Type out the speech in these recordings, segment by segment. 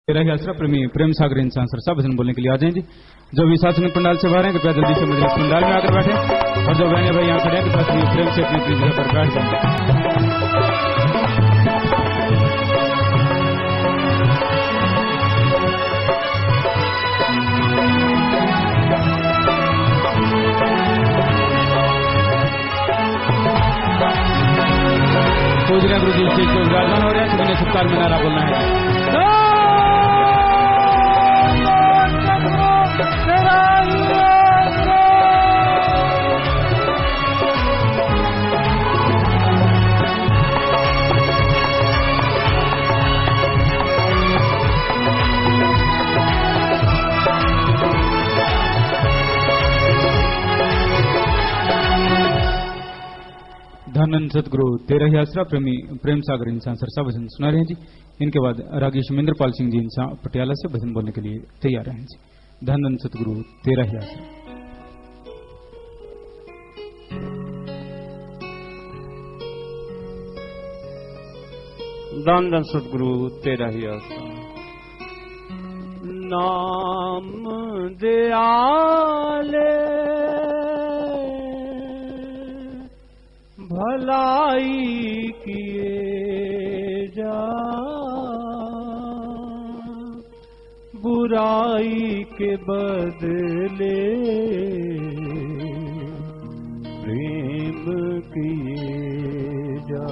तेरा आसरा प्रेमी प्रेम सागर इंसान सर सब भजन बोलने के लिए आ जाएंगे। जो भी शासन पंडाल से बाहर हैं कृपया जल्दी से मजलिस पंडाल में आकर बैठे, और जो बहने भाई यहाँ खड़े हैं कृपया प्रेम से अपनी जगह पर बैठ जाए। गुरु जी स्टेज पर विराजमान हो रहे हैं, सभी ने सत्कार में नारा बोलना है। धन सतगुरु तेरा ही आसरा प्रेमी प्रेम सागर इंसान सर सब भजन सुना रहे हैं जी। इनके बाद रागी शमिंद्रपाल सिंह जी इंसान पटियाला से भजन बोलने के लिए तैयार हैं जी। धन सतगुरु तेरा ही आसरा। धन सतगुरु तेरा ही आसरा। नाम दयाले भलाई किए जा, बुराई के बदले प्रेम किए जा।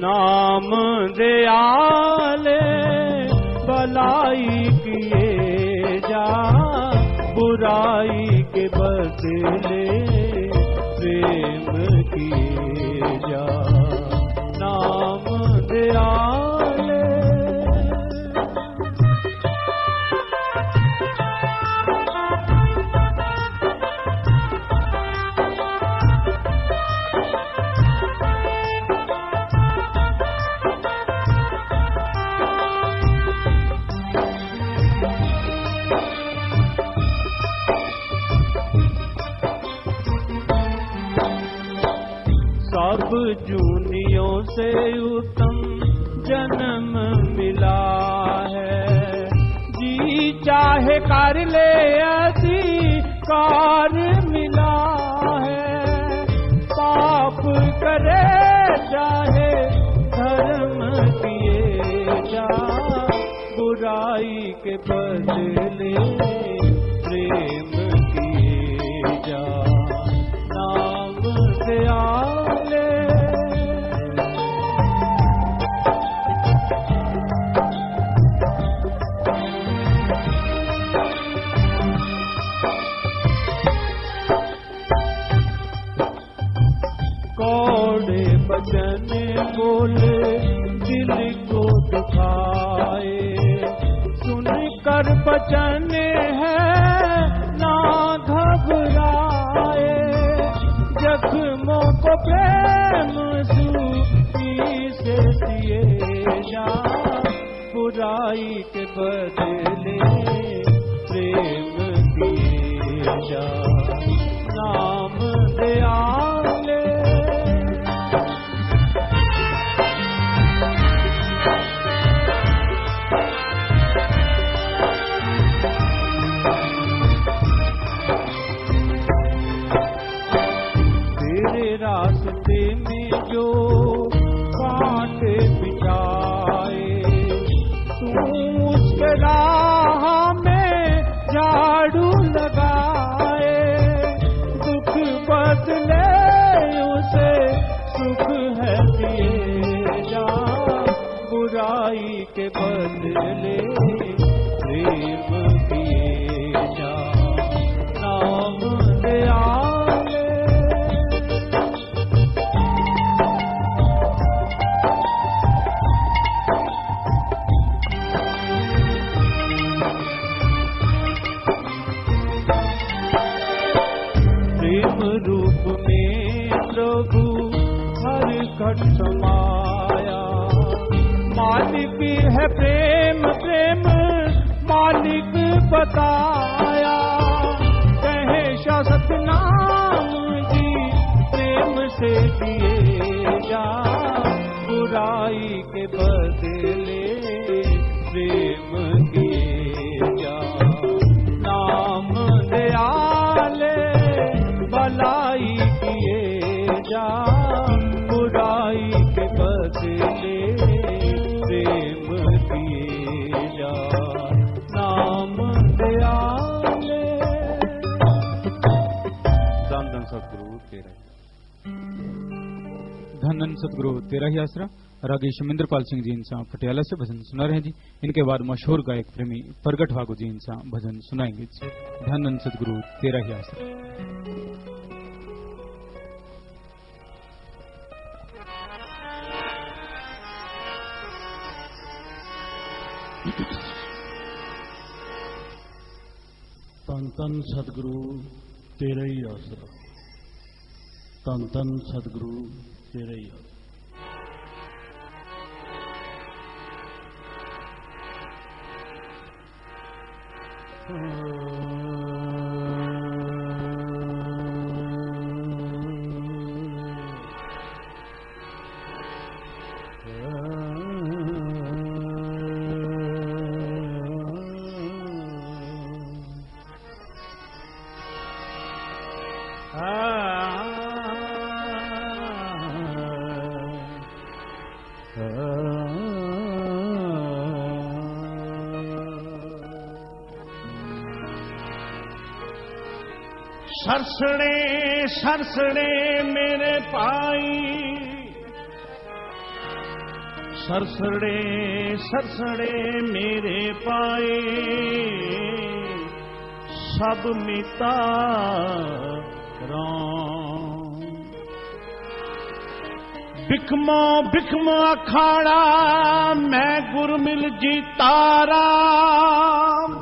नाम दयाले भलाई किए जा, बुराई के बदले प्रेम किए जा। नाम दयाले सब जूनियों से उत्तम जन्म मिला है, जी चाहे कर ले अधिकार मिला है। पाप करे चाहे धर्म किए जा, बुराई के बदले प्रेम किए जा। नाम दयाले कौड़े बचन बोले दिल को दुखाए, सुन कर बचन है ना घबराए। जख्मों को प्रेम सूखी से दिए जा, बुराई के बदले प्रेम दिए जा। नाम दयाले रास्ते में जो कांटे बिछाए, तू उसके राह में झाड़ू लगाए। दुख बदले उसे सुख है दिए जा, बुराई के बदले प्रेम दिए जा। नाम दयाले रूप में प्रभु हर घट समाया। मालिक है प्रेम प्रेम मालिक बताया। कहे शासक नाम जी प्रेम से दिए जा, बुराई के बदले सतगुरु तेरा ही आसरा रागी शमिंद्रपाल सिंह जी इंसा पटियाला से भजन सुना रहे हैं जी। इनके बाद मशहूर गायक प्रेमी प्रगट वागू जी इंसा भजन सुनाएंगे। धन सतगुरु तेरा ही आसरा। तन तन सतगुरु तेरा ही आसरा, तन तन सतगुरु तेरा ही आसरा। सरसड़े सरसड़े मेरे पाई, सरसड़े सरसड़े मेरे पाए, सब मिटा राम। बिखमो बिखमो अखाड़ा मैं गुर मिल जीता राम,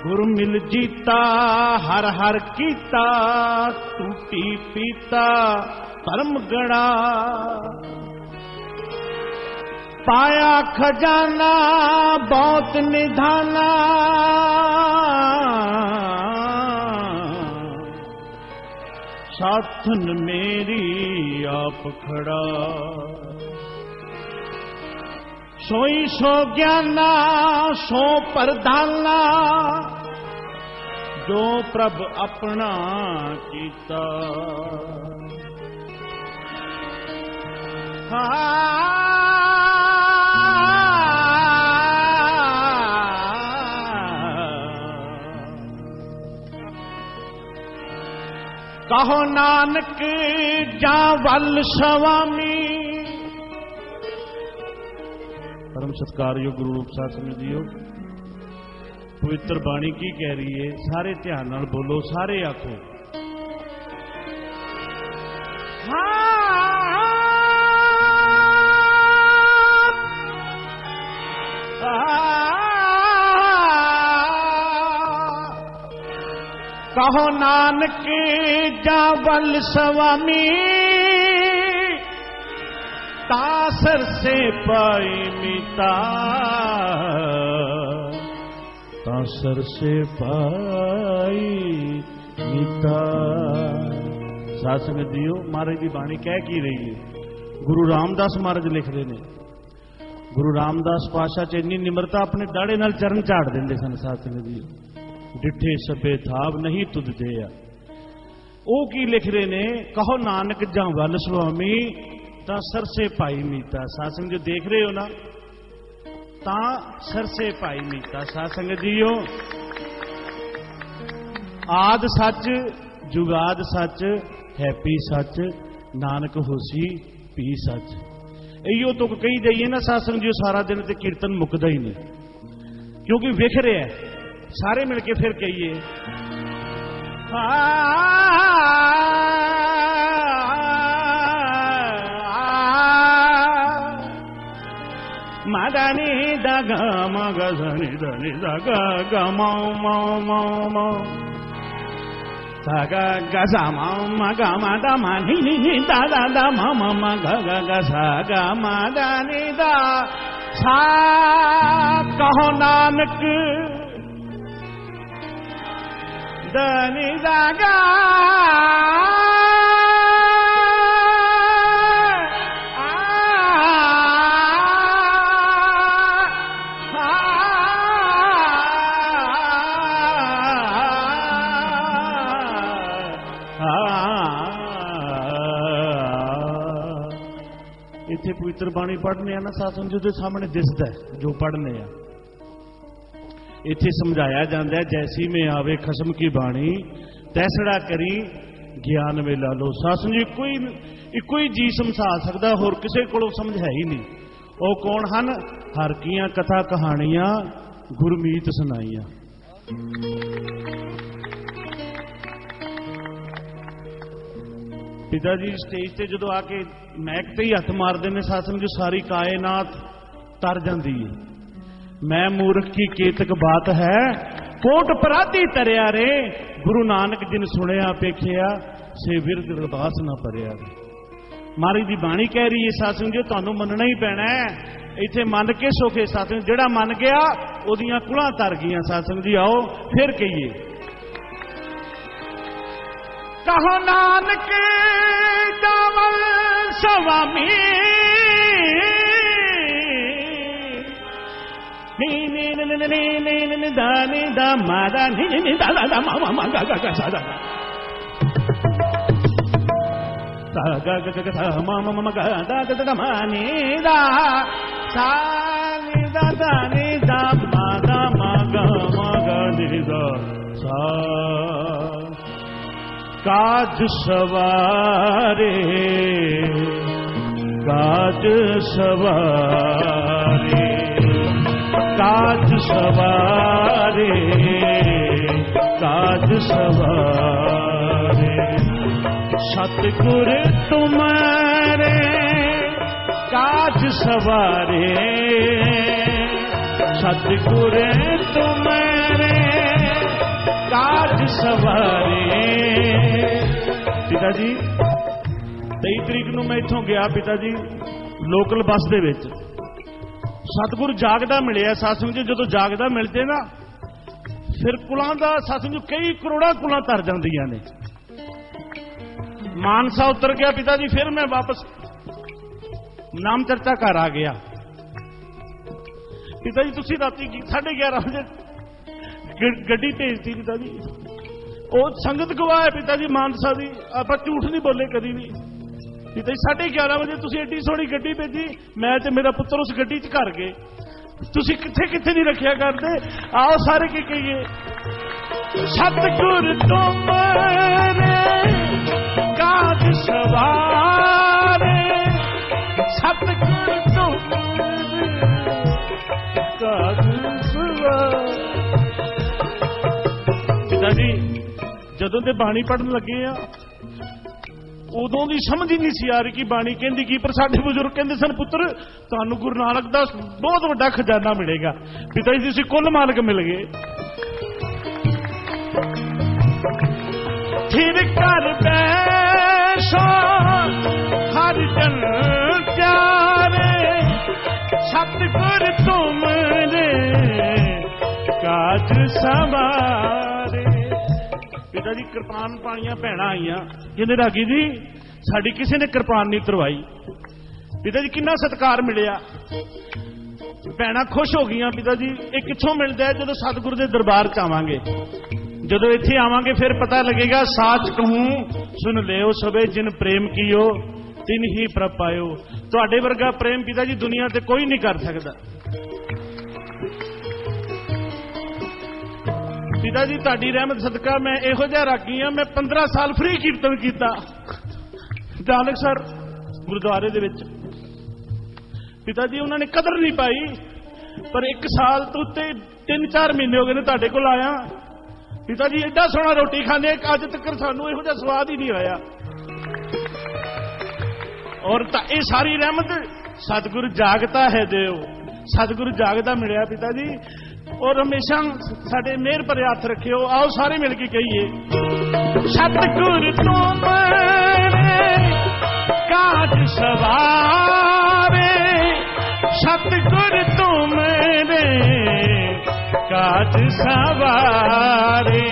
गुर मिल जीता हर हर कीता, टूटी पीता परम गड़ा, पाया खजाना बहुत निधाना, साथन मेरी आप खड़ा, सोई सो ज्ञाना सो परधाना, जो प्रभ अपना कीता। कहो नानक जा वल स्वामी। परम सत्कारयोग गुरु रूप साध समझियो, पवित्र बाणी की कह रही है, सारे ध्यान नाल बोलो, सारे आखो कहो नानक जावल स्वामी, तासर से पाई मीता, तासर से पाई मीता। साध संगत जीओ, महाराज की बाणी कह की रही है, गुरु रामदास महाराज लिख रहे ने। गुरु रामदास पाशा च इन्नी निमरता अपने दाड़े नाल चरण झाड़ देंदे सन। साध संगत जीओ, डिठे सबे थाव नहीं तुझ दे। ओ की लिख रहे ने, कहो नानक जा वल स्वामी, ता सरसे पाई मीता। साध संगत जो देख रहे हो ना, ता सरसे पाई मीता। साध संगत जीओ, आद सच जुगाद सच है पी सच, नानक होसी पी सच। इो तुक कही जाइए ना साध संगत जीओ, सारा दिन ते कीर्तन मुकदा ही नहीं, क्योंकि विख रहा है। सारे मिलके फिर कहिए, मदनी दग मग धनी धनी दग ग मौ मौ मौ मौ ग ग सा मौ म ग म द म नि नि नि दा दा दा म म म ग ग ग सा ग म द नि दा सा। कहो नानक दनि दागा इत्थे पवित्र बाणी पढ़ने ना साध संगत दे सामने दिसदा है जो पढ़ने आ। इत्थे समझाया जाता है, जैसी में आवे खसम की बाणी तैसड़ा करी ज्ञान में ला लो। सासू जी कोई ਇੱਕੋ ਹੀ ਜੀ ਸਮਝਾ ਸਕਦਾ, ਹੋਰ ਕਿਸੇ ਕੋਲੋਂ ਸਮਝ ਹੈ ਹੀ ਨਹੀਂ। ਉਹ ਕੌਣ ਹਨ? ਹਰ ਕੀਆਂ ਕਥਾ ਕਹਾਣੀਆਂ ਗੁਰਮੀਤ ਸੁਣਾਈਆਂ। ਪਿਤਾ ਜੀ ਸਟੇਜ ਤੇ ਜਦੋਂ ਆ ਕੇ ਮੈਕ ਤੇ ਹੀ ਹੱਥ ਮਾਰਦੇ ਨੇ, ਸਾਥ ਜੋ ਸਾਰੀ ਕਾਇਨਾਤ ਤਰ ਜਾਂਦੀ ਹੈ। ਮੈਂ ਮੂਰਖ ਕੀ ਕੇਤਕ ਬਾਤ ਹੈ, ਕੋਟ ਪਰਾਧੀ ਤਰਿਆ ਰੇ, ਗੁਰੂ ਨਾਨਕ ਜਿਨ ਸੁਣਿਆ ਪੇਖਿਆ, ਸੇ ਵਿਰਦ ਅਰਦਾਸ ਨਾ ਭਰਿਆ ਰੇ। ਮਹਾਰਾਜ ਦੀ ਬਾਣੀ ਕਹਿ ਰਹੀ ਹੈ ਸਾਥ ਜੋ ਤੁਹਾਨੂੰ ਮੰਨਣਾ ਹੀ ਪੈਣਾ ਹੈ। ਇੱਥੇ ਮੰਨ ਕੇ ਸੋਖੇ ਸਾਥ, ਜਿਹੜਾ ਮੰਨ ਗਿਆ ਉਹਦੀਆਂ ਕੁਲਾਂ ਤਰ ਗਈਆਂ। ਸਾਥ ਜੀ ਆਓ ਫਿਰ ਕਹੀਏ, ਕਹੋ ਨਾਨਕ ਦਾਵਲ ਸੁਆਮੀ, ਨੀ ਨੀ ਨੀ ਨੀ ਨੀ ਨੀ ਨੀ ਦਾ ਨੀ ਦਾ ਮਾ ਦਾ ਨੀ ਨੀ ਦਾ ਦਾ ਮਾ ਮਾ ਗਾ ਗਾ ਗਾ ਸਾ ਦਾ ਤਾ ਗਾ ਗਾ ਗਾ ਤਾ ਮਾ ਮਾ ਮਾ ਗਾ ਦਾ ਦਾ ਦਾ ਮਾ ਨੀ ਦਾ ਸਾ ਨੀ ਦਾ ਦਾ ਨੀ ਦਾ ਮਾ ਦਾ ਮਾ ਗਾ ਨੀ ਦਾ ਸਾ। ਕਾਜ ਸਵਾਰੇ, ਕਾਜ ਸਵਾਰੇ, ਕਾਜ ਸਵਾਰੇ, ਕਾਜ ਸਵਾਰੇ, ਸਤਿਗੁਰ ਤੁਮਾਰੇ ਕਾਜ ਸਵਾਰੇ, ਸਤਿਗੁਰ ਤੁਮਾਰੇ ਕਾਜ ਸਵਾਰੇ। ਪਿਤਾ ਜੀ 23 ਤਰੀਕ ਨੂੰ ਮੈਂ ਇੱਥੋਂ ਗਿਆ ਪਿਤਾ ਜੀ ਲੋਕਲ ਬੱਸ ਦੇ ਵਿੱਚ, ਸਤਿਗੁਰ ਜਾਗਦਾ ਮਿਲਿਆ। ਸਾਥ ਜੀ ਜਦੋਂ ਜਾਗਦਾ ਮਿਲਦੇ ਨਾ ਫਿਰ ਕੁਲਾਂ ਦਾ ਸਾਥ ਜੀ ਕਈ ਕਰੋੜਾਂ ਕੁਲਾਂ ਤਰ ਜਾਂਦੀਆਂ ਨੇ। ਮਾਨਸਾ ਉਤਰ ਗਿਆ ਪਿਤਾ ਜੀ, ਫਿਰ ਮੈਂ ਵਾਪਸ ਨਾਮ ਚਰਚਾ ਘਰ ਆ ਗਿਆ। ਪਿਤਾ ਜੀ ਤੁਸੀਂ ਰਾਤੀ 11:30 ਵਜੇ ਗੱਡੀ ਭੇਜਤੀ ਪਿਤਾ ਜੀ, ਉਹ ਸੰਗਤ ਗਵਾਹ ਹੈ ਪਿਤਾ ਜੀ ਮਾਨਸਾ ਦੀ, ਆਪਾਂ ਝੂਠ ਨਹੀਂ ਬੋਲੇ ਕਦੀ ਵੀ। ਪਿਤਾ ਜੀ 11:30 ਵਜੇ ਤੁਸੀਂ ਐਡੀ ਸੋਹਣੀ ਗੱਡੀ ਭੇਜੀ, ਮੈਂ ਤੇ ਮੇਰਾ ਪੁੱਤਰ ਉਸ ਗੱਡੀ 'ਚ ਘਰ ਗਏ। ਤੁਸੀਂ ਕਿੱਥੇ ਕਿੱਥੇ ਨਹੀਂ ਰੱਖਿਆ ਕਰਦੇ। ਆਓ ਸਾਰੇ ਕੀ ਕਹੀਏ, ਸਤਿਗੁਰ ਤੁਮਾਰੇ ਕਾਜ ਸਵਾਰੇ, ਸਤਿਗੁਰ ਤੁਮਾਰੇ ਕਾਜ ਸਵਾਰੇ। ਪਿਤਾ ਜੀ ਜਦੋਂ ਦੇ ਬਾਣੀ ਪੜ੍ਹਨ ਲੱਗੇ ਆ ਉਦੋਂ ਦੀ ਸਮਝ ਹੀ ਨਹੀਂ ਸੀ ਆ ਰਹੀ ਕਿ ਬਾਣੀ ਕਹਿੰਦੀ ਕੀ, ਪਰ ਸਾਡੇ ਬਜ਼ੁਰਗ ਕਹਿੰਦੇ ਸਨ ਪੁੱਤਰ ਤੁਹਾਨੂੰ ਗੁਰੂ ਨਾਨਕ ਦਾ ਬਹੁਤ ਵੱਡਾ ਖਜ਼ਾਨਾ ਮਿਲੇਗਾ। ਪਿਤਾ ਜੀ ਤੁਸੀਂ ਕੁੱਲ ਮਾਲਕ ਮਿਲ ਗਏ। ਥਿਰ ਕਰ ਬੈਸੋ ਹਰ ਜਨ ਪਿਆਰੇ, ਸਤਿਗੁਰ ਤੁਮਰੇ ਕਾਜ ਸਵਾਰੇ। ਪਿਤਾ ਜੀ ਕਿਰਪਾਨ ਪਾਣੀਆਂ ਭੈਣਾਂ ਆਈਆਂ, ਕਹਿੰਦੇ ਰਾਗੀ ਜੀ ਸਾਡੀ ਕਿਸੇ ਨੇ ਕਿਰਪਾਨ ਨਹੀਂ ਤਰਵਾਈ। ਪਿਤਾ ਜੀ ਕਿੰਨਾ ਸਤਿਕਾਰ ਮਿਲਿਆ, ਭੈਣਾਂ ਖੁਸ਼ ਹੋ ਗਈਆਂ। ਪਿਤਾ ਜੀ ਇਹ ਕਿੱਥੋਂ ਮਿਲਦਾ ਹੈ? ਜਦੋਂ ਸਤਿਗੁਰੂ ਦੇ ਦਰਬਾਰ 'ਚ ਆਵਾਂਗੇ, ਜਦੋਂ ਇੱਥੇ ਆਵਾਂਗੇ ਫਿਰ ਪਤਾ ਲੱਗੇਗਾ। ਸਾਚ ਕਹੂੰ ਸੁਣ ਲਿਓ ਸਭੇ ਜਿਨ ਪ੍ਰੇਮ ਕੀਓ ਤਿਨ ਹੀ ਪ੍ਰਭ ਪਾਇਓ। ਤੁਹਾਡੇ ਵਰਗਾ ਪ੍ਰੇਮ ਪਿਤਾ ਜੀ ਦੁਨੀਆ ਤੇ ਕੋਈ ਨਹੀਂ ਕਰ ਸਕਦਾ। ਪਿਤਾ ਜੀ ਤੁਹਾਡੀ ਰਹਿਮਤ ਸਦਕਾ ਮੈਂ ਇਹੋ ਜਿਹਾ ਰਾਗੀ ਹਾਂ, ਮੈਂ 15 ਸਾਲ ਫ੍ਰੀ ਕੀਰਤਨ ਕੀਤਾ ਨਾਨਕਸਰ ਗੁਰਦੁਆਰੇ ਦੇ ਵਿੱਚ। ਪਿਤਾ ਜੀ ਉਹਨਾਂ ਨੇ ਕਦਰ ਨਹੀਂ ਪਾਈ, ਪਰ 1 ਸਾਲ ਤੋਂ ਉੱਤੇ 3-4 ਮਹੀਨੇ ਹੋ ਗਏ ਨੇ ਤੁਹਾਡੇ ਕੋਲ ਆਇਆ। ਪਿਤਾ ਜੀ ਐਡਾ ਸੋਹਣਾ ਰੋਟੀ ਖਾਂਦੇ, ਅੱਜ ਤੱਕ ਸਾਨੂੰ ਇਹੋ ਜਿਹਾ ਸਵਾਦ ਹੀ ਨਹੀਂ ਆਇਆ। ਔਰ ਤਾਂ ਇਹ ਸਾਰੀ ਰਹਿਮਤ ਸਤਿਗੁਰੂ ਜਾਗਤਾ ਹੈ ਦਿਓ, ਸਤਿਗੁਰੂ ਜਾਗਦਾ ਮਿਲਿਆ ਪਿਤਾ ਜੀ। ਔਰ ਹਮੇਸ਼ਾ ਸਾਡੇ ਮਿਹਰ ਭਰੇ ਹੱਥ ਰੱਖਿਓ। ਆਓ ਸਾਰੇ ਮਿਲ ਕੇ ਕਹੀਏ, ਸਤਿਗੁਰ ਤੁਮਾਰੇ ਕਾਜ ਸਵਾਰੇ, ਸਤਿਗੁਰ ਤੁਮਾਰੇ ਕਾਜ ਸਵਾਰੇ,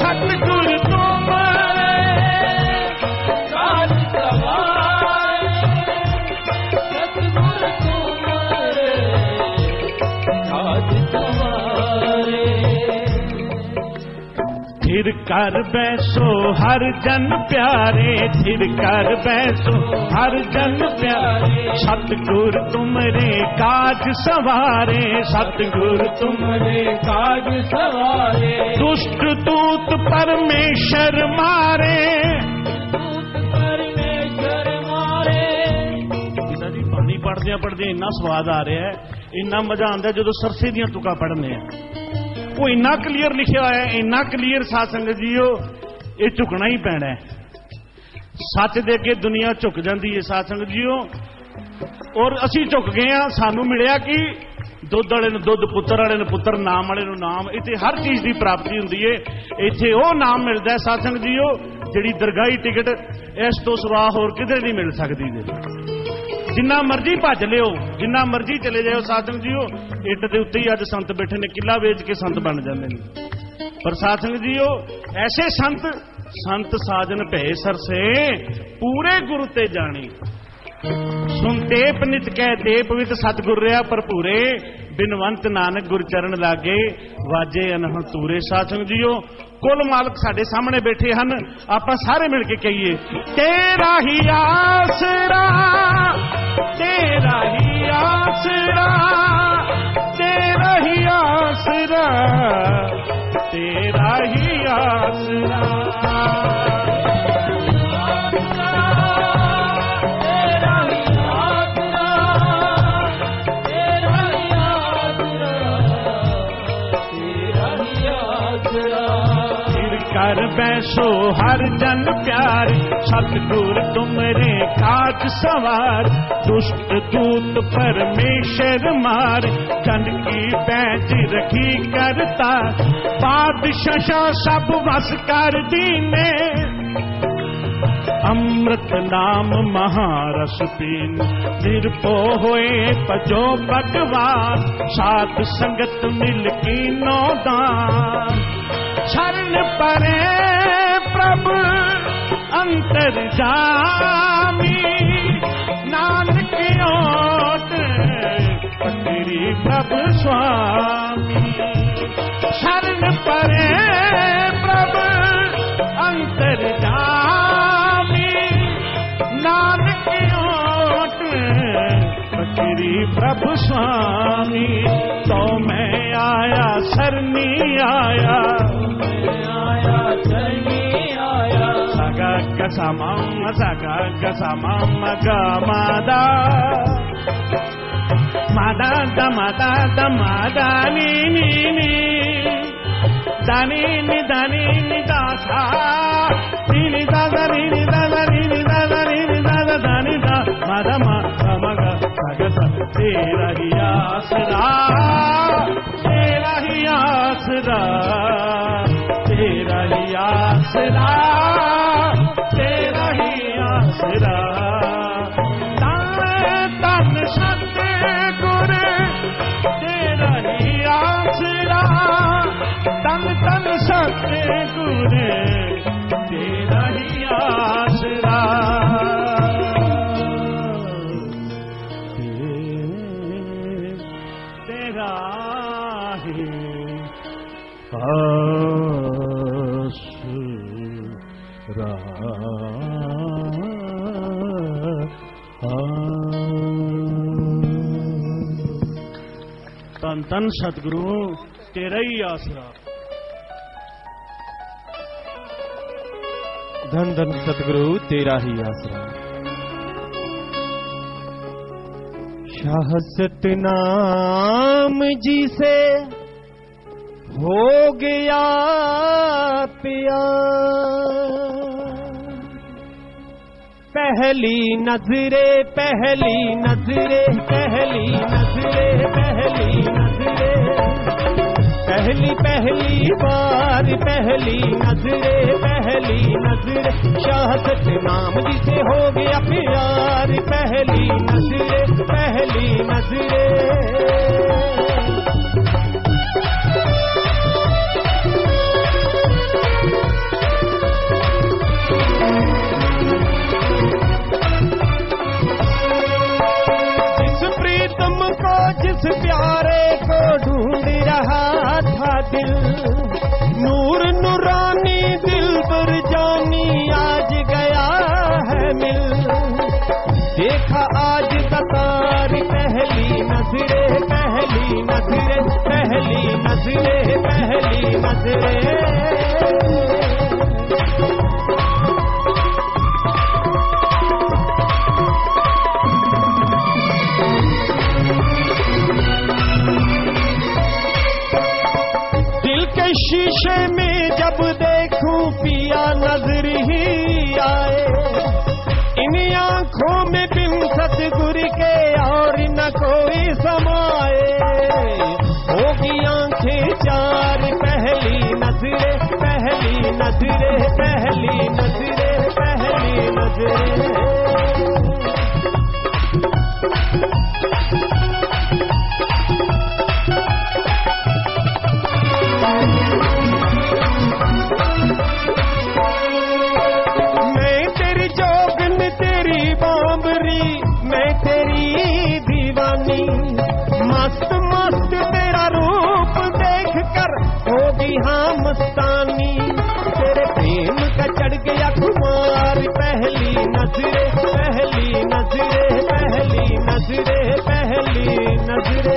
ਸਤਿਗੁਰ ਤੁਮਾਰੇ ਕਾਜ ਸਵਾਰੇ, ਸਤਿਗੁਰ ਤੁਮਾਰੇ ਕਾਜ ਸਵਾਰੇ। ਥਿਰ ਕਰ ਬੈਸੋ ਹਰ ਜਨ ਪਿਆਰੇ, ਥਿਰ ਕਰ ਬੈਸੋ ਹਰ ਜਨ ਪਿਆਰੇ, ਸਤਿਗੁਰ ਤੁਮਰੇ ਕਾਜ ਸਵਾਰੇ, ਸਤਿਗੁਰ ਤੁਮਰੇ ਕਾਜ ਸਵਾਰੇ। ਦੁਸ਼ਟ ਦੂਤ ਪਰਮੇਸ਼ਰ ਮਾਰੇ, ਦੂਤ ਪਰਮੇਸ਼ਰ पढ़दे इन्ना स्वाद आ रहा है, इन्ना मजा आता है जो सरसे दियां तुका पढ़ने वो इन्ना क्लीयर लिखा है, इन्ना क्लीयर साध संगत जीओ, ये झुकना ही पैना है। सच दे के दुनिया झुक जाती है साध संगत जीओ, और असी झुक गए हैं। सानू मिलिया कि दुध वाले दुध, पुत्र वाले पुत्र, नाम वाले नाम। इतने हर चीज की प्राप्ति होंगी है। इत्थे वो नाम मिलता है साध संगत जीओ जिहड़ी दरगाही टिकट इस तो सिवा होर किधरे नहीं मिल सकती। जिन्ना मर्जी भज लियो, जिन्ना मर्जी चले जाओ साध संगत जीओ, इट के उत्ते ही अज संत बैठे ने, किला वेच के संत बन जाते हैं। पर साध संगत जीओ ऐसे संत साजन भय सरसे, पूरे गुरु ते जानी। सुनते पनित कह दे पवित सतगुर रहा भरपूरे, बिनवंत नानक गुरचरण लागे, वाजे अनहद तूरे। साध संगत जीओ कुल मालक साडे सामने बैठे हैं, आपां सारे मिल के कहिए तेरा ही आसरा, तेरा ही आसरा, तेरा ही आसरा, तेरा ही आसरा। कर बैसो हर जन प्यार, सतगुर तुमरे काज सवार। दुष्ट दूत परमेश्वर मार, जन की पैज रखी करता। बादशाह सब वस कर दीने, अमृत नाम महारस पीन। निर्भो होए पजो भगवान, साध संगत मिल की नौदान। शरण परे प्रभु अंतर जामी, नानक ओट पकड़ी प्रभु स्वामी। शरण परे प्रभु अंतर जामी, नानक ओट पकड़ी प्रभु स्वामी। तो मैं आया सरनी आया, Samam saga ga samam ga mada, mada da mada da mada ni ni ni, dani ni da sa, ni da da ni da da ni da da ni da da dani da mada ma ga saga sa. Tera hi asra, tera hi asra, tera hi asra, तेरा ही आसरा। तन सतगुर तेरा ही आसरा, तन तन सतगुर तेरा ही आसरा। तेरा ही तन तन सतगुरु तेरा ही आसरा। धन धन सतगुरु तेरा ही आसरा। शाह सतनाम जी से हो गया प्यार। पहली नजरे पहली नजरे पहली नजरे पहली नजरे, पहली पहली बार पहली नजरे पहली नजरे। शाह सतनाम जी से हो गया प्यार, पहली नजरे पहली नजरे। जिस प्यारे को ढूंढ रहा था दिल, नूर नूरानी दिल पर जानी आज गया है मिल। देखा आज कतार पहली नजरे पहली नजरे पहली नजरे पहली नजरे। नजरे पहली नजरे पहली नजरे पहली नजरे।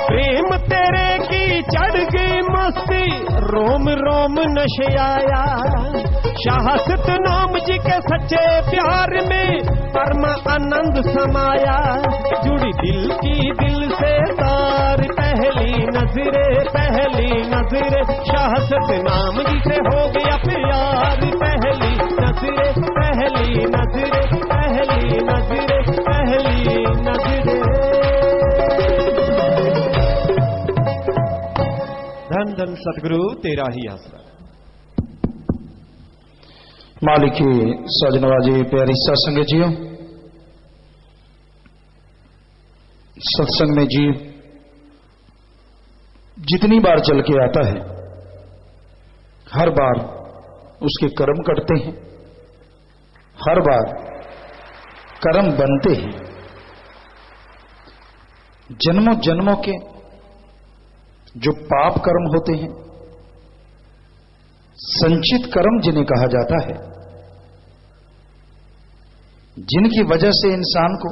प्रेम तेरे की चढ़ गई मस्ती, रोम रोम नशे आया। शाहसत नाम जी के सच्चे प्यार में परम आनंद समाया। जुड़ी दिल की दिल से तार पहली नजरे पहली नजरे। शाहसत नाम जी से हो गया प्यार पहली नजरे पहली नजरे पहली नजरे पहली नजरे। धन धन सतगुरु तेरा ही आसरा। मालिक की सजनवाजी प्यारी सत्संग जियो। सत्संग में जीव जितनी बार चल के आता है हर बार उसके कर्म कटते हैं, हर बार कर्म बनते हैं। जन्मों जन्मों के जो पाप कर्म होते हैं, संचित कर्म जिन्हें कहा जाता है, जिनकी वजह से इंसान को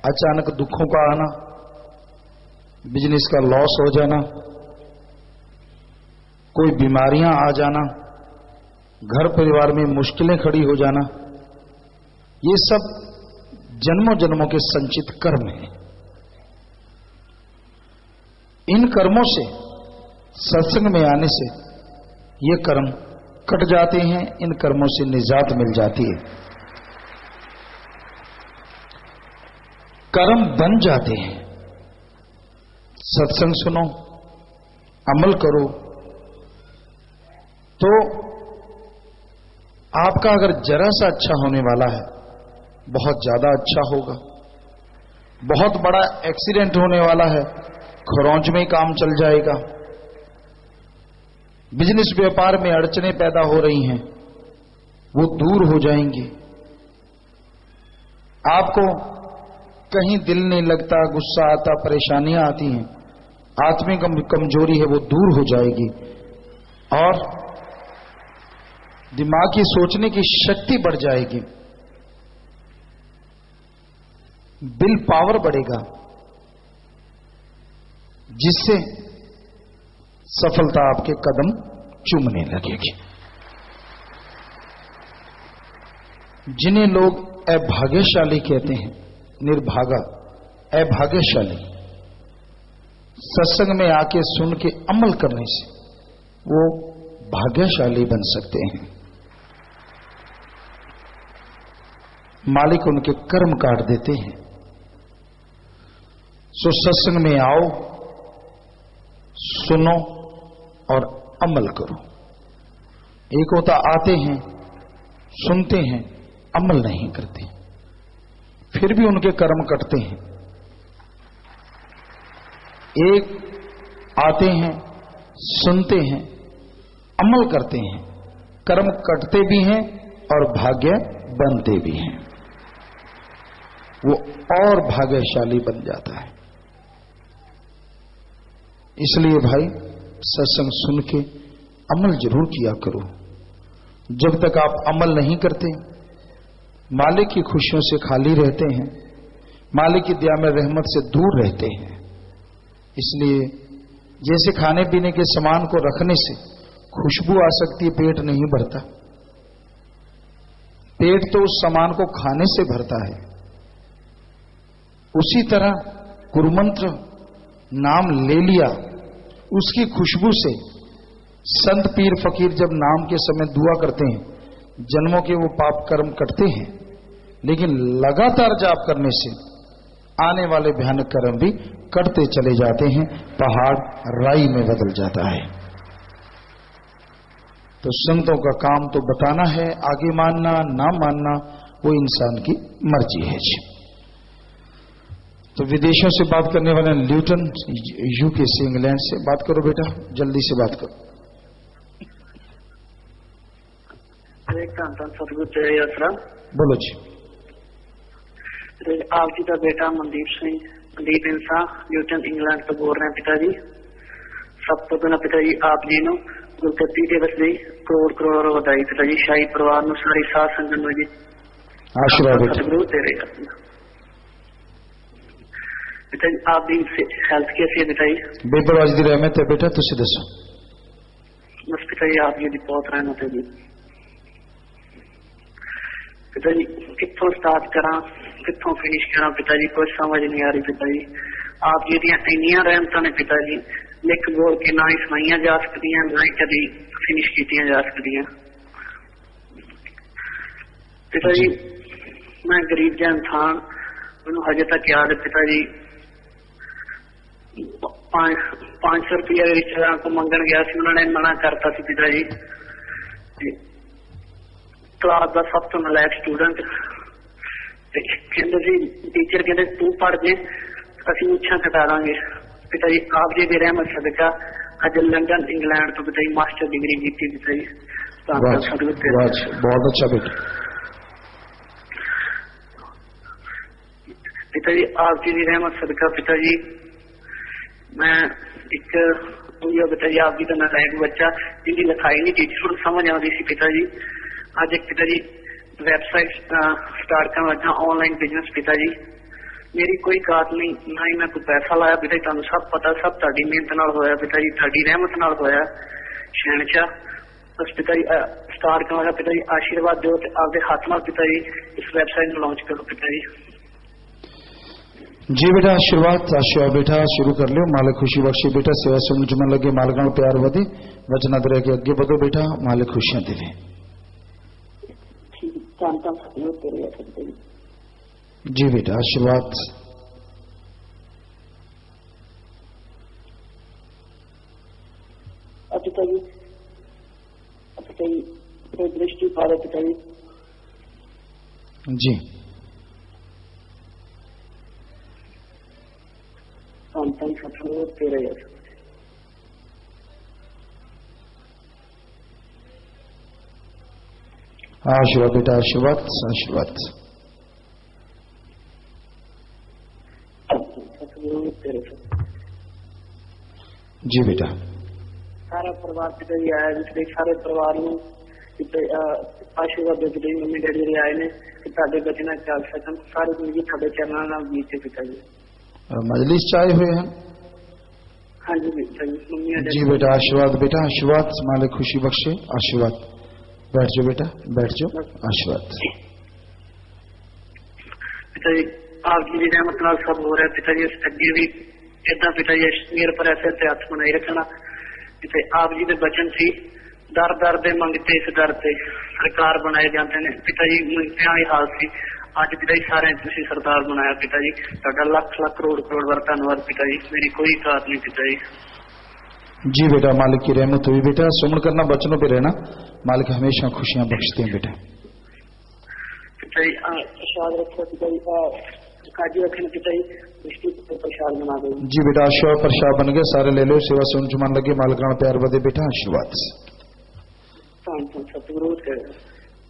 अचानक दुखों का आना, बिजनेस का लॉस हो जाना, कोई बीमारियां आ जाना, घर परिवार में मुश्किलें खड़ी हो जाना, ये सब जन्मों जन्मों के संचित कर्म हैं। इन कर्मों से सत्संग में आने से ये कर्म कट जाते हैं, इन कर्मों से निजात मिल जाती है, कर्म बन जाते हैं। सत्संग सुनो, अमल करो, तो आपका अगर जरा सा अच्छा होने वाला है, बहुत ज्यादा अच्छा होगा। बहुत बड़ा एक्सीडेंट होने वाला है, खरौंच में ही काम चल जाएगा। बिजनेस व्यापार में अड़चनें पैदा हो रही हैं, वो दूर हो जाएंगी। आपको कहीं दिल नहीं लगता, गुस्सा आता, परेशानियां आती हैं, आत्मिक कमजोरी है वो दूर हो जाएगी और दिमाग की सोचने की शक्ति बढ़ जाएगी, विल पावर बढ़ेगा, जिससे सफलता आपके कदम चूमने लगेगी। जिन्हें लोग अभाग्यशाली कहते हैं, निर्भागा, अभाग्यशाली, सत्संग में आके सुन के अमल करने से वो भाग्यशाली बन सकते हैं। मालिक उनके कर्म काट देते हैं। सो सत्संग में आओ, सुनो और अमल करो। एक होता आते हैं, सुनते हैं, अमल नहीं करते, फिर भी उनके कर्म कटते हैं। एक आते हैं, सुनते हैं, अमल करते हैं, कर्म कटते भी हैं और भाग्य बनते भी हैं, वो और भाग्यशाली बन जाता है। इसलिए भाई सत्संग सुन के अमल जरूर किया करो। जब तक आप अमल नहीं करते, मालिक की खुशियों से खाली रहते हैं, मालिक की दया में रहमत से दूर रहते हैं। इसलिए जैसे खाने पीने के सामान को रखने से खुशबू आ सकती है, पेट नहीं भरता, पेट तो उस सामान को खाने से भरता है। उसी तरह गुरुमंत्र नाम ले लिया, उसकी खुशबू से संत पीर फकीर जब नाम के समय दुआ करते हैं, जन्मों के वो पाप कर्म कटते हैं, लेकिन लगातार जाप करने से आने वाले भयानक कर्म भी कटते चले जाते हैं, पहाड़ राई में बदल जाता है। तो संतों का काम तो बताना है, आगे मानना ना मानना वो इंसान की मर्जी है जी। तो विदेशों से बात करने वाले ल्यूटन यूके से, इंग्लैंड से बात करो बेटा, जल्दी से बात करो। सतगुरु तेरा आसरा। बोलो जी। आप जी का बेटा मनदीप सिंह मनदीप इंसा न्यूटन इंग्लैंड तो बोल रहे हैं पिताजी। सब तो पहला पिताजी आप जी नो गुरगद्दी दिवस दी करोड़ करोड़ बधाई पिताजी। शाही परिवार नु सारी साथ संगत नु जी आशीर्वाद सतगुरु तेरे पिताजी। आप दी हेल्थ कैसी है पिताजी? बेपरवाही दी रहमत है बेटा, तुसी दसो। बस पिताजी आप जी दी बहुत रहमत है जी। पिताजी कितों स्टार्ट करा कितों फिनिश करा पिताजी कुछ समझ नहीं आ रही पिताजी। आप जी दियां इन्नियां रहमतां ने पिताजी लिख बोल के ना ही सुनाइयां जा सकदियां ना ही कभी फिनिश कीतियां जा सकदियां। पिताजी मैं गरीब जैन था, मैनू हजे तक याद है पिताजी 500 रुपया रिश्तेदार को मंगन गया सी, उन्होंने मना करता सी पिताजी। क्लास का सब तो नलायक स्टूडेंट कहते सी टीचर कहते तू पढ़ जे असि मुछां कटा देंगे। पिताजी आप जी की रहमत सदका अज लंदन इंग्लैंड तो पिताजी मास्टर डिग्री की पिताजी। बहुत अच्छा बेटा। पिताजी आप जी की रहमत सदका पिताजी मैं एक पिताजी आप जी का नलायक बच्चा जिनकी लिखाई नहीं टीचर को समझ आती सी पिताजी। आज एक पिताजी वेबसाइट स्टार्ट करना लगा ऑनलाइन बिजनेस पिताजी। मेरी कोई कात नहीं ना ही मैं कोई पैसा लाया पिताजी, तुहानू सब पता सब ताड़ी मेहनत नाल होया पिताजी, ताड़ी रहमत नाल होया शहनशाह। बस पिताजी स्टार्ट करना लगा पिताजी आशीर्वाद दो आपके हाथ नाल पिताजी इस वेबसाइट को लॉन्च करो पिताजी। जी बेटा आशीर्वाद आशीर्वाद बेटा शुरू कर लियो। मालिक खुशी बख्शे बेटा, सेवा सुन जुमन लगे मालिक प्यार वधे, वचना दे के अगे बढ़ो बेटा, मालिक खुशियां देवे। जी बेटा आशीर्वाद। पिताजी पिताजी दृष्टि पारे पिताजी। जी तेरे आशीर्वाद बेटा आशीर्वाद आशीर्वाद। जी बेटा सारा परिवार पिताजी आया जिसके सारे परिवार ਨੂੰ आशीर्वाद देते मम्मी डैडी आए ने कि ਤੁਹਾਡੇ ਬੱਚੇ ਨਾਲ ਚੱਲ ਸਕਣ ਸਾਰੀ ਜ਼ਿੰਦਗੀ ਤੁਹਾਡੇ ਚਰਨਾਂ ਨਾਲ ਬੀਤੇ पिताजी। मजलिस चाहे हुए हैं। हाँ जी पिताजी मम्मी जी बेटा आशीर्वाद बेटा आशीर्वाद, मालिक खुशी बख्शे आशीर्वाद। बैठ जाओ बेटा बैठ जाओ आशीर्वाद। पिताजी आप जी की रहमत नाल सब हो रहा है पिताजी। अगे भी इदा पिताजी मेरे पर ऐसे हाथ बनाई रखना। आप जी के बचन सी दर दर दे मंगते इस दर से सरकार बनाए जाते हैं पिताजी। मंगते वाली हाल सी अज पिताजी सारे तुसी सरदार बनाया पिताजी। तुहाडा लख लख करोड़ करोड़ बार धन्यवाद पिताजी। मेरी कोई कात नहीं पिताजी। जी बेटा मालिक की रहमत हुई बेटा, सुमन करना बचनों पे रहना, मालिक हमेशा खुशियां बख्शते हैं बेटा। पिताजी प्रसाद रखो पिताजी, काजू रखना पिताजी, प्रसाद बना दो। जी बेटा आशीर्वाद प्रसाद बन गए, सारे ले लो, सेवा सुन जुमान लगे, मालिकाना प्यार बदे बेटा आशीर्वाद।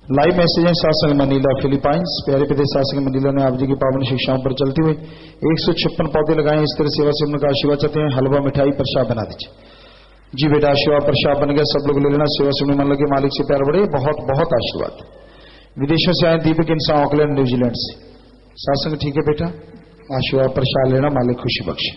लाइव मैसेज है सासंग मनीला फिलीपाइंस। प्यारे पिता सासंग मनीला ने आप जी की पावन शिक्षाओं पर चलते हुए 156 पौधे लगाए। इस तरह सेवा से उनका आशीर्वाद चाहते हैं। हलवा मिठाई प्रसाद बना दीजिए। जी बेटा आशीर्वाद प्रसाद बन गया, सब लोग ले लेना, सेवा सुनने मन लगे, मालिक से प्यार बढ़े, बहुत बहुत आशीर्वाद। विदेशों से आए दीपक इंसान ऑकलैंड न्यूजीलैंड से। सासंग ठीक है बेटा, आशीर्वाद प्रसाद लेना, मालिक खुशी बख्शे।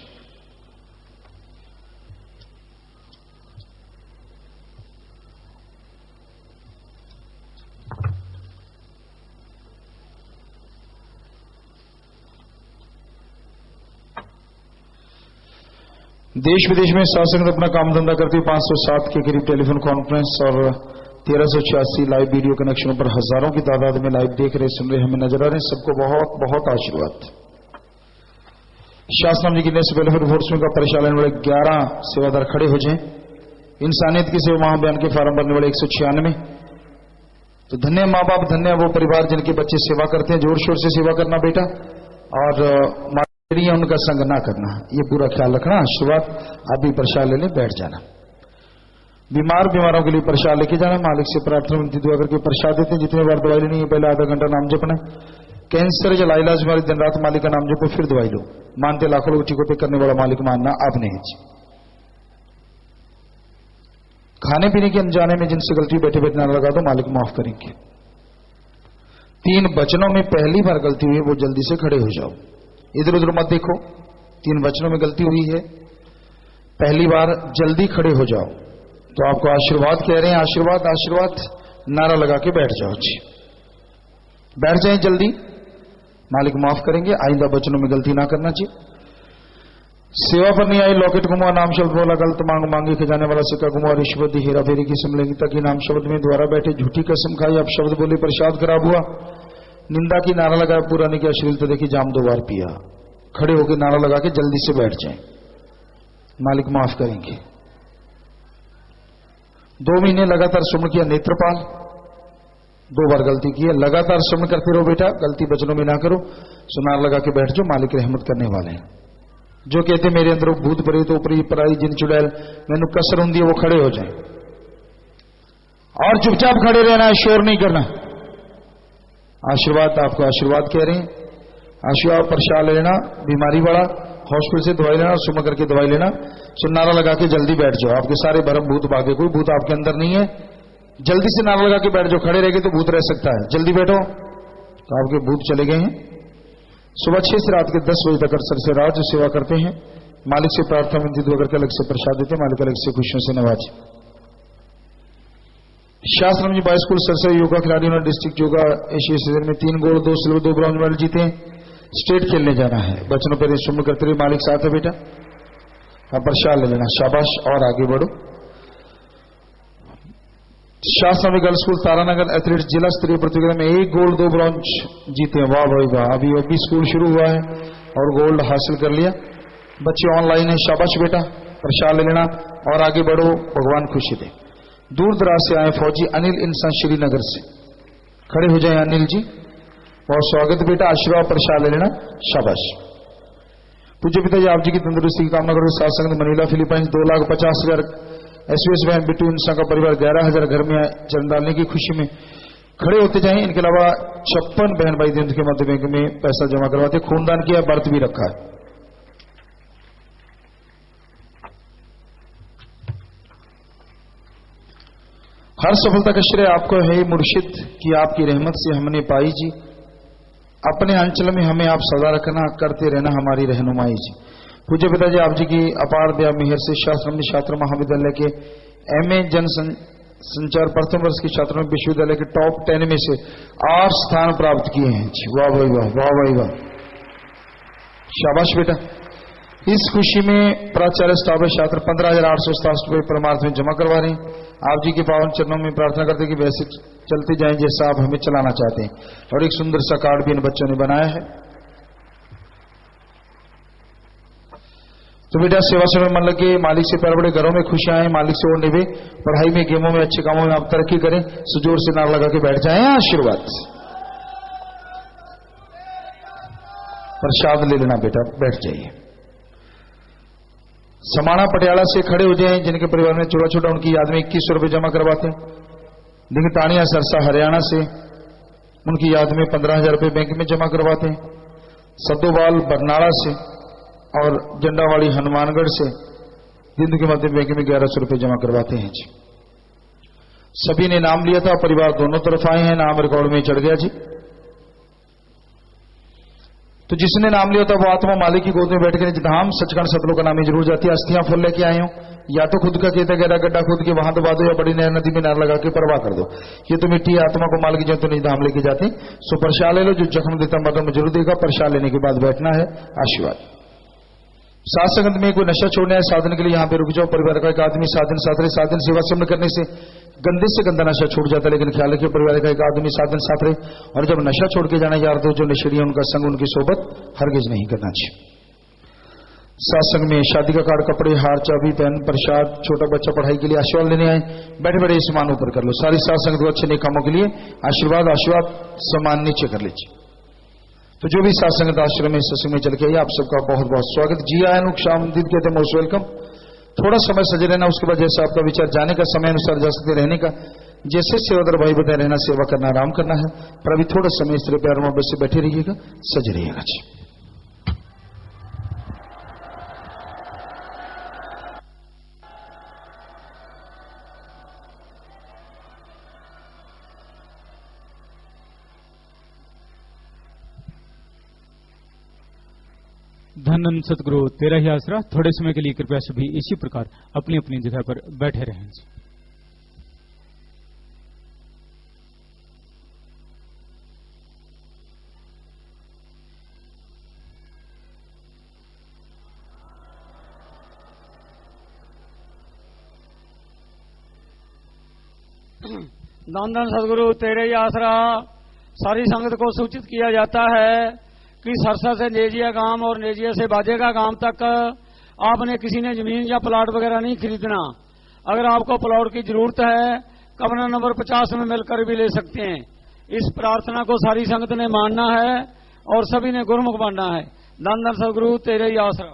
देश विदेश में साथ संगत अपना काम धंधा करती 507 के करीब टेलीफोन कॉन्फ्रेंस और 1386 लाइव वीडियो कनेक्शनों पर हजारों की तादाद में लाइव देख रहे सुन रहे हमें नजर आ रहे हैं। सबको बहुत बहुत आशीर्वाद। शासनाम जी की नेक्स्ट वेलफेयर फोर्समेंट का परिचालन वाले 11 सेवादार खड़े हो जाएं। इंसानियत की सेवा महाअभियान के फार्म भरने वाले 196। तो धन्य माँ बाप, धन्य वो परिवार जिनके बच्चे सेवा करते हैं। जोर शोर से सेवा करना बेटा, और उनका संग ना करना, ये पूरा ख्याल रखना। आशीर्वाद आप भी प्रसाद ले लें, बैठ जाना। बीमारों के लिए प्रसाद लेके जाना। मालिक से प्रार्थना विनती दुआ करके प्रसाद देते हैं। जितने बार दवाई लेनी है पहले आधा घंटा नाम जपना, कैंसर या लाइलाज वाले दिन रात मालिक का नाम जपो, फिर दवाई लो। मानते लाखों लोग टीकों पे करने वाला मालिक मानना आपने है जी। खाने पीने के अनजाने में जिनसे गलती बैठे बैठे नारा लगा दो, मालिक माफ करेंगे। 3 वचनों में पहली बार गलती हुई वो जल्दी से खड़े हो जाओ, इधर उधर मत देखो। 3 वचनों में गलती हुई है, पहली बार जल्दी खड़े हो जाओ। तो आपको आशीर्वाद कह रहे हैं, आशीर्वाद आशीर्वाद नारा लगा के बैठ जाओ जी। बैठ जाए जल्दी, मालिक माफ करेंगे। आइंदा वचनों में गलती ना करना चाहिए। सेवा पर नहीं आई, लॉकेट घुमा, नाम शब्द बोला, गलत मांग मांगी, खजाने वाला सिक्का घुमा, रिश्वत दी, हेरा फेरी की समलैंगिकता की, नाम शब्द में द्वारा बैठे, झूठी कसम खाई, अब शब्द बोले, प्रसाद खराब हुआ, निंदा की, नारा लगाया, पूरा नहीं किया, अश्लीलता देखी, जाम 2 बार पिया। खड़े होकर नारा लगा के जल्दी से बैठ जाए, मालिक माफ करेंगे। 2 महीने लगातार सुमन किया, नेत्रपाल 2 बार गलती की है, लगातार सुमन करते रहो बेटा, गलती वचनों में ना करो। सुनार लगा के बैठ जाओ, मालिक रहमत करने वाले हैं। जो कहते मेरे अंदर भूत प्रेत ऊपरी पराई जिन चुड़ैल मैंने कसर होंगी, वो खड़े हो जाए और चुपचाप खड़े रहना है, शोर नहीं करना। आशीर्वाद, आपको आशीर्वाद कह रहे हैं। आशीर्वाद प्रसाद लेना, बीमारी वाला, हॉस्पिटल से दवाई लेना, सुबह करके दवाई लेना, नारा लगा के जल्दी बैठ जाओ। आपके सारे भरम भूत भागे, कोई भूत आपके अंदर नहीं है। जल्दी से नारा लगा के बैठ जाओ, खड़े रहेंगे तो भूत रह सकता है। जल्दी बैठो, तो आपके भूत चले गए हैं। सुबह 6 से रात के 10 बजे तक अरसर से राज सेवा करते हैं। मालिक से प्रार्थना विनती दुआ करके अलग से प्रसाद देते हैं, मालिक अलग से खुशियों से नवाजे। शास्त्रम जी बाय स्कूल सरसरी योगा खिलाड़ियों ने डिस्ट्रिक्ट योगा एशिया सीजन में 3 गोल्ड 2 सिल्वर 2 ब्रॉन्ज मेडल जीते हैं। स्टेट खेलने जाना है, बच्चों पर शुभ करते रहे, मालिक साथ है बेटा। अब प्रसाद ले लेना, शाबाश, और आगे बढ़ो। Shastri girls school Taranagar athletes जिला स्तरीय प्रतियोगिता में 1 गोल्ड 2 ब्रॉन्ज जीते हैं। वाह भाई वाह, अभी स्कूल शुरू हुआ है और गोल्ड हासिल कर लिया। बच्चे ऑनलाइन है, शाबाश बेटा, प्रसाद ले लेना और आगे बढ़ो, भगवान खुशी दे। दूर दराज से आए फौजी अनिल इंसान श्रीनगर से, खड़े हो जाए अनिल जी, बहुत स्वागत बेटा। आशीर्वाद प्रसाद ले लेना, शाबाश। पूज्य पिताजी आप जी की तंदुरुस्ती की कामना करो। सात संगत मनीला फिलीपाइंस 2,50,000 एसवीएस बहन बिट्टू इंसान का परिवार 11,000 घर में चरण डालने की खुशी में खड़े होते जाएं। इनके अलावा 56 बहन भाई दिन के मध्य बैंक में पैसा जमा करवाते, खूनदान किया, व्रत भी रखा है। हर सफलता का श्रेय आपको है मुर्शिद कि आपकी रहमत से हमने पाई जी। अपने अंचल में हमें आप सदा रखना, करते रहना हमारी रहनुमाई जी। पूज्य पिताजी आप जी की अपार दया मेहर से शास्त्र छात्र महाविद्यालय के एमए जन संचार प्रथम वर्ष के छात्रों ने विश्वविद्यालय के टॉप 10 में से 8 स्थान प्राप्त किए हैं जी। वाह भाई वाह, वाह भाई वाह, शाबाश बेटा। इस खुशी में प्राचार्य स्टाफ छात्र 15,867 रुपये परमार्थ में जमा करवा रहे हैं। आप जी के पावन चरणों में प्रार्थना करते हैं कि वैसे चलते जाएं जैसा आप हमें चलाना चाहते हैं। और एक सुंदर सा कार्ड भी इन बच्चों ने बनाया है। तो बेटा सेवा समय मन लगे, मालिक से प्यार बड़े, घरों में खुशियां आए, मालिक से और निभे, पढ़ाई में, गेमों में, अच्छे कामों में आप तरक्की करें। सुजोर से नार लगा के बैठ जाएं, आशीर्वाद प्रसाद ले लेना बेटा, बैठ जाइए। समाना पटियाला से खड़े हो जाए, जिनके परिवार में छोटा छोटा उनकी याद में 2100 रुपये जमा करवाते हैं। देखिए तानिया सरसा हरियाणा से, उनकी याद में 15,000 रुपये बैंक में जमा करवाते हैं। सद्दोवाल बरनाला से और जंडावाड़ी हनुमानगढ़ से जिंदगी के मध्य बैंक में 1100 रुपये जमा करवाते हैं जी। सभी ने नाम लिया था, परिवार दोनों तरफ आए हैं, नाम रिकॉर्ड में चढ़ गया जी। तो जिसने नाम लिया था वो आत्मा मालिक की गोद में बैठ कर धाम सचखंड सतलोक का नाम जरूर जाती है। अस्थियां फूल लेके आए हो, या तो खुद का खेत गहरा गड्ढा खुद के वहां दबा दो, या बड़ी नहर नदी में नार लगा के परवाह कर दो। ये तो मिट्टी आत्मा को मालिक जो तो नहीं धाम लेके जाती। सो प्रसाद ले लो, जो जख्म देता मर्दों में जरूर देगा। प्रसाद लेने के बाद बैठना है, आशीर्वाद। सात संगत में कोई नशा छोड़ना है, साधन के लिए यहाँ पे रुक जाओ। परिवार का एक आदमी साधन साथ रहे, साधन सेवा सिमरण करने से गंदे से गंदा नशा छूट जाता है। लेकिन ख्याल रखिए परिवार का एक आदमी साधन साथ रहे। और जब नशा छोड़ के जाना यार, तो जो नशेड़ी है उनका संग, उनकी सोबत हरगिज नहीं करना चाहिए। सात्संग में शादी का कार्ड, कपड़े, हार, चाबी, पेन, प्रसाद, छोटा बच्चा पढ़ाई के लिए आशीर्वाद लेने आए, बैठे बैठे सम्मान ऊपर कर लो। सारी सात्संग को अच्छे नेक कामों के लिए आशीर्वाद, आशीर्वाद सम्मान नीचे कर लीजिए। तो जो भी सात्संग आश्रम में सत्संग में चल के आइए, आप सबका बहुत बहुत स्वागत। जी आयन शामदीद कहते हैं, मोस्ट वेलकम। थोड़ा समय सजे रहना, उसके बाद जैसे आपका विचार जाने का समय अनुसार जा सकते, रहने का जैसे सेवादार भाई बताए रहना, सेवा करना, आराम करना है। पर अभी थोड़ा समय इस तरह प्यार मोहब्बत से बैठे रहिएगा, सज रहिएगा जी। धन सतगुरु तेरा ही आसरा। थोड़े समय के लिए कृपया सभी इसी प्रकार अपनी अपनी जगह पर बैठे रहें जी। धन धन सदगुरु तेरे ही आसरा। सारी संगत को सूचित किया जाता है कि सरसा से नेजिया गांव और नेजिया से बाजेगा गांव तक आपने किसी ने जमीन या प्लाट वगैरह नहीं खरीदना। अगर आपको प्लाट की जरूरत है, कमरा नंबर 50 में मिलकर भी ले सकते हैं। इस प्रार्थना को सारी संगत ने मानना है और सभी ने गुरुमुख बनना है। धन धन सदगुरु तेरे ही आसरा।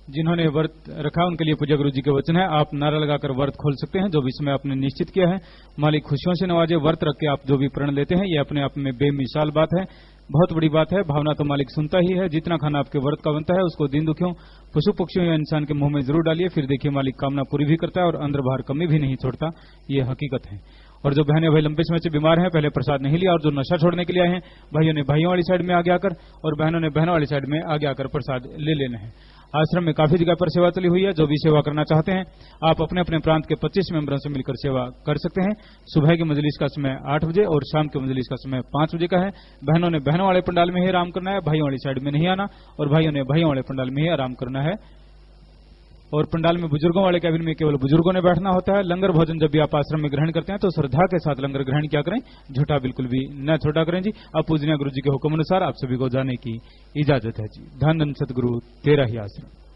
जिन्होंने व्रत रखा उनके लिए पूज्य गुरु जी के वचन है, आप नारा लगाकर व्रत खोल सकते हैं जो भी समय आपने निश्चित किया है। मालिक खुशियों से नवाजे। व्रत रख के आप जो भी प्रण लेते हैं ये अपने आप में बेमिसाल बात है, बहुत बड़ी बात है। भावना तो मालिक सुनता ही है। जितना खाना आपके व्रत का बनता है उसको दीन दुखियों, पशु पक्षियों या इंसान के मुंह में जरूर डालिए। फिर देखिए मालिक कामना पूरी भी करता है और अंदर बाहर कमी भी नहीं छोड़ता। ये हकीकत है। और जो बहनें भाई लंबे समय से बीमार हैं, पहले प्रसाद नहीं लिया और जो नशा छोड़ने के लिए आए हैं, भाइयों ने भाइयों वाली साइड में आगे आकर और बहनों ने बहनों वाली साइड में आगे आकर प्रसाद ले लेना है। आश्रम में काफी जगह पर सेवा चली हुई है। जो भी सेवा करना चाहते हैं आप अपने अपने प्रांत के 25 मेंबरों से मिलकर सेवा कर सकते हैं। सुबह की मजलिस का समय 8 बजे और शाम की मजलिस का समय 5 बजे का है। बहनों ने बहनों वाले पंडाल में ही आराम करना है, भाइयों वाली साइड में नहीं आना। और भाइयों ने भाइयों वाले पंडाल में ही आराम करना है। और पंडाल में बुजुर्गों वाले कैबिन में केवल बुजुर्गों ने बैठना होता है। लंगर भोजन जब भी आप आश्रम में ग्रहण करते हैं तो श्रद्धा के साथ लंगर ग्रहण क्या करें, झूठा बिल्कुल भी न छोटा करें जी। अब पूजनीय गुरु जी के हुक्म अनुसार आप सभी को जाने की इजाजत है जी। धन धन सतगुरु तेरा ही आश्रम।